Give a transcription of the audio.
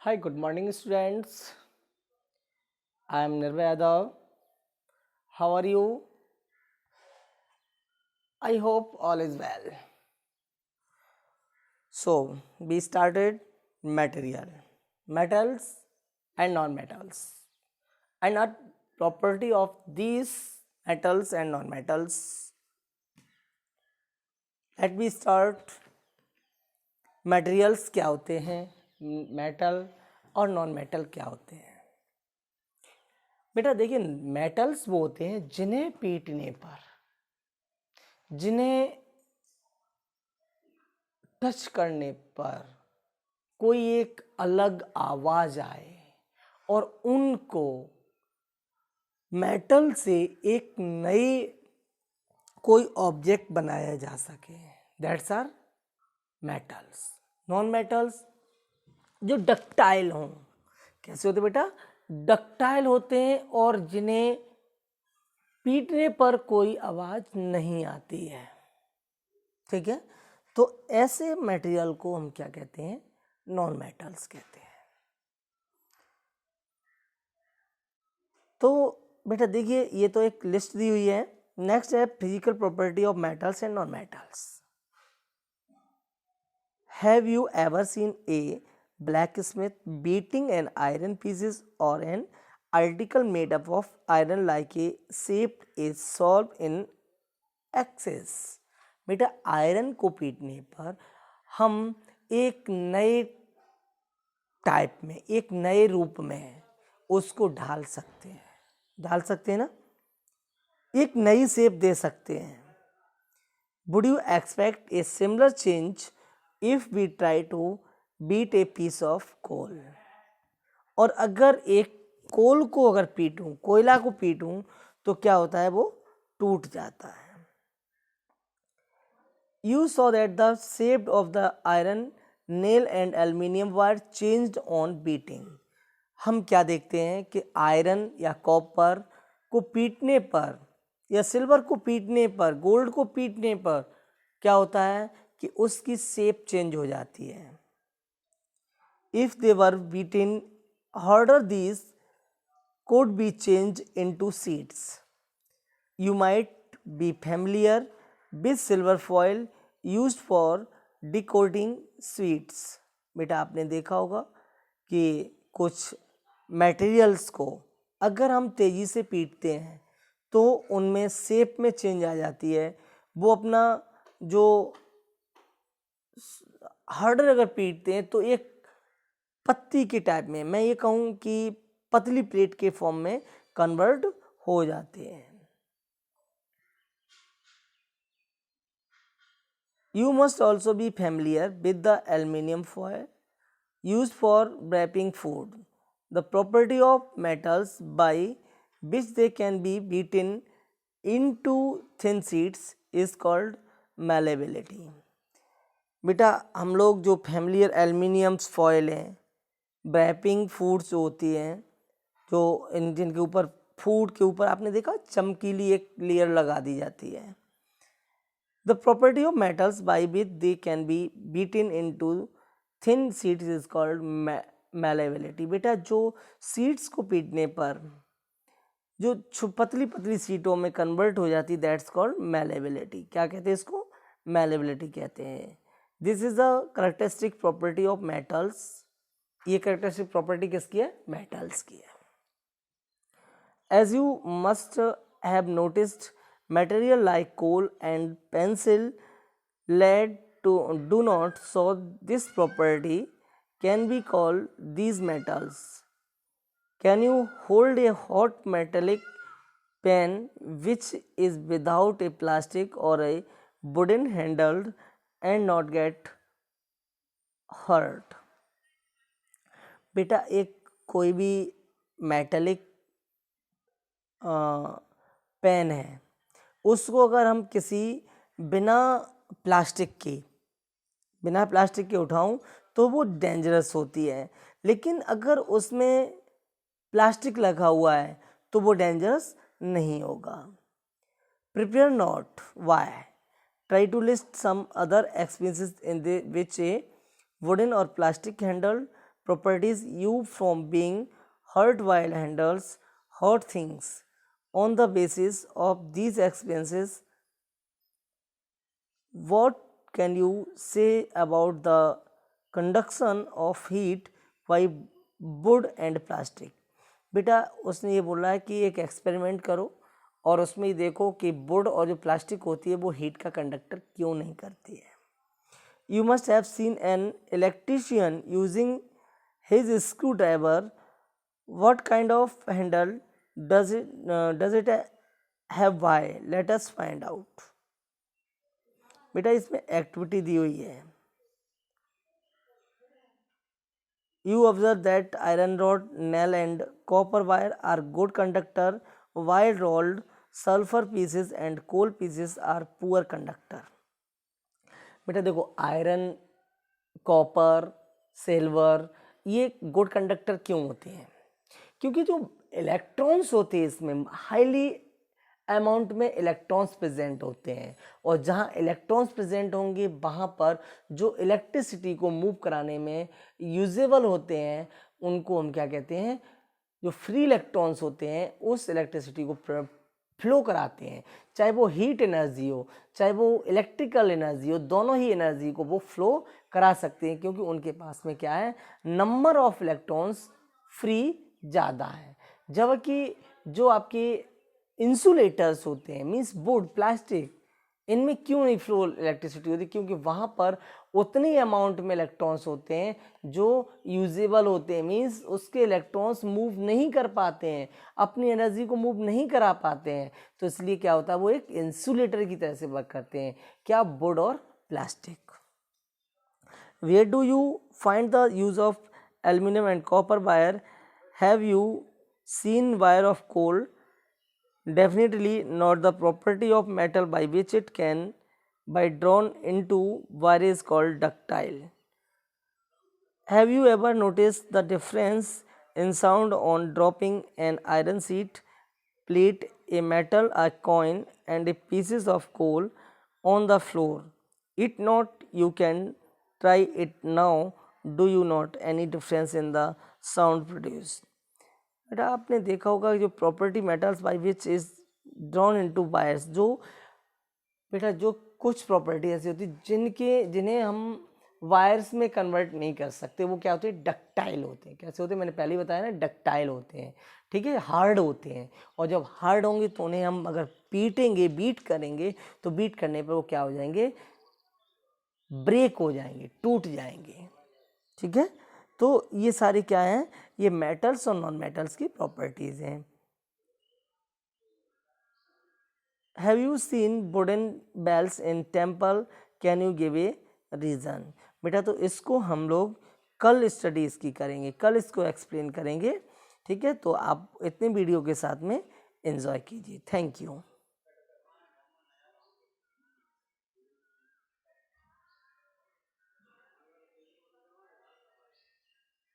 Hi, good morning, students. I am Nirvay Yadav. How are you? I hope all is well. So, we started material, metals, and non metals, and a property of these metals and non metals. Let me start. Materials क्या होते हैं, metal और non metal क्या होते हैं। बेटा देखिए, metals वो होते हैं जिन्हें पीटने पर, जिन्हें टच करने पर कोई एक अलग आवाज आए और उनको मेटल से एक नए कोई ऑब्जेक्ट बनाया जा सके, that's are metals. Non metals जो डक्टाइल हों, कैसे होते बेटा? डक्टाइल होते हैं और जिन्हें पीटने पर कोई आवाज नहीं आती है। ठीक है, तो ऐसे मटेरियल को हम क्या कहते हैं? नॉन मेटल्स कहते हैं। तो बेटा देखिए, ये तो एक लिस्ट दी हुई है। नेक्स्ट है physical property of metals and non metals. Have you ever seen A blacksmith beating an iron pieces or an article made up of iron like a shape is solved in axis? बेटा iron को पीटने पर हम एक नए type में, एक नए रूप में उसको ढाल सकते हैं ना, एक नई शेप दे सकते हैं। Would you expect a similar change if we try to beat a piece of coal? और अगर एक कोल को अगर पीटूं, कोयला को पीटूं, तो क्या होता है? वो टूट जाता है। You saw that the shape of the iron nail and aluminium wire changed on beating. हम क्या देखते हैं कि आयरन या कॉपर को पीटने पर या सिल्वर को पीटने पर, गोल्ड को पीटने पर क्या होता है कि उसकी शेप चेंज हो जाती है। If they were beaten harder, these could be changed into seeds. You might be familiar with silver foil used for decoating sweets. बेटा आपने देखा होगा कि कुछ मटेरियल्स को अगर हम तेज़ी से पीटते हैं तो उनमें शेप में चेंज आ जाती है। वो अपना जो हार्डर अगर पीटते हैं तो एक पत्ती के टाइप में, मैं ये कहूँ कि पतली प्लेट के फॉर्म में कन्वर्ट हो जाते हैं। You must also be familiar with the aluminium foil used for wrapping food. The property of metals by which they can be beaten into thin sheets is called malleability. बेटा हम लोग जो familiar aluminium foil हैं, wrapping foods होती हैं, जो जिनके ऊपर फूड के ऊपर आपने देखा चमकीली एक लेयर लगा दी जाती है। The property of metals by which they can be beaten into thin sheets is called malleability. बेटा जो sheets को पीटने पर जो पतली पतली सीटों में कन्वर्ट हो जाती, दैट्स कॉल्ड malleability. क्या कहते हैं इसको? malleability कहते हैं। This is the characteristic property of metals. ये करेक्टरिस्टिक प्रॉपर्टी किसकी है? मेटल्स की है। As you must have noticed, material like coal and pencil lead do not show this property can be called these metals. Can you hold a hot metallic pen which is without a plastic or a wooden handle and not get hurt? बेटा एक कोई भी metallic pen है, उसको अगर हम किसी बिना प्लास्टिक के उठाऊं तो वो डेंजरस होती है, लेकिन अगर उसमें प्लास्टिक लगा हुआ है तो वो डेंजरस नहीं होगा। Prepare not why try to list some other expenses in which a wooden or plastic handle properties you from being hurt while handles hurt things. On the basis of these experiences, what can you say about the conduction of heat by wood and plastic? बेटा उसने ये बोला है कि एक experiment करो और उसमें देखो कि वुड और जो प्लास्टिक होती है वो हीट का कंडक्टर क्यों नहीं करती है. You must have seen an electrician using his screwdriver. What kind of handle does it have? Why? Let us find out. बेटा इसमें एक्टिविटी दी हुई है. You observe that iron rod, nail and copper wire are good conductor, while rolled sulfur pieces and coal pieces are poor conductor. बेटा देखो iron, copper, silver ये good conductor क्यों होते हैं? क्योंकि जो इलेक्ट्रॉन्स होते हैं इसमें हाईली अमाउंट में इलेक्ट्रॉन्स प्रेजेंट होते हैं और जहाँ इलेक्ट्रॉन्स प्रेजेंट होंगे वहाँ पर जो इलेक्ट्रिसिटी को मूव कराने में यूजेबल होते हैं उनको हम क्या कहते हैं? जो फ्री इलेक्ट्रॉन्स होते हैं उस इलेक्ट्रिसिटी को फ्लो कराते हैं. चाहे वो हीट एनर्जी हो, चाहे वो इलेक्ट्रिकल एनर्जी हो, दोनों ही एनर्जी को वो फ्लो करा सकते हैं क्योंकि उनके पास में क्या है? नंबर ऑफ इलेक्ट्रॉन्स फ्री ज़्यादा है. जबकि जो आपके इंसुलेटर्स होते हैं मीन्स वुड, प्लास्टिक, इनमें क्यों नहीं फ्लो इलेक्ट्रिसिटी होती? क्योंकि वहाँ पर उतनी अमाउंट में इलेक्ट्रॉन्स होते हैं जो यूजेबल होते हैं मीन्स उसके इलेक्ट्रॉन्स मूव नहीं कर पाते हैं, अपनी एनर्जी को मूव नहीं करा पाते हैं. तो इसलिए क्या होता है? वो एक इंसुलेटर की तरह से वर्क करते हैं. क्या? वुड और plastic. Where do you find the use of aluminium and copper wire? Have you seen wire of coal? Definitely not. The property of metal by which it can be drawn into wire is called ductile. Have you ever noticed the difference in sound on dropping an iron sheet, plate, a metal, a coin and a pieces of coal on the floor? If not, you can try it now. Do you not any difference in the sound produced? बेटा आपने देखा होगा कि जो property metals by which is drawn into wires, जो बेटा जो कुछ प्रॉपर्टी ऐसी होती जिन्हें हम वायर्स में कन्वर्ट नहीं कर सकते, वो क्या होते हैं? डक्टाइल होते हैं. कैसे होते हैं? मैंने पहले ही बताया ना, डक्टाइल होते हैं. ठीक है, हार्ड होते हैं. और जब हार्ड होंगे तो उन्हें हम अगर पीटेंगे, बीट करेंगे तो बीट करने पर वो क्या हो जाएंगे? ब्रेक हो जाएंगे, टूट जाएंगे. ठीक है, तो ये सारे क्या हैं? ये मेटल्स और नॉन मेटल्स की प्रॉपर्टीज हैं. Have you seen wooden bells in temple? Can you give a reason? बेटा तो इसको हम लोग कल स्टडीज़ की करेंगे, कल इसको एक्सप्लेन करेंगे. ठीक है, तो आप इतने वीडियो के साथ में एंजॉय कीजिए. Thank you.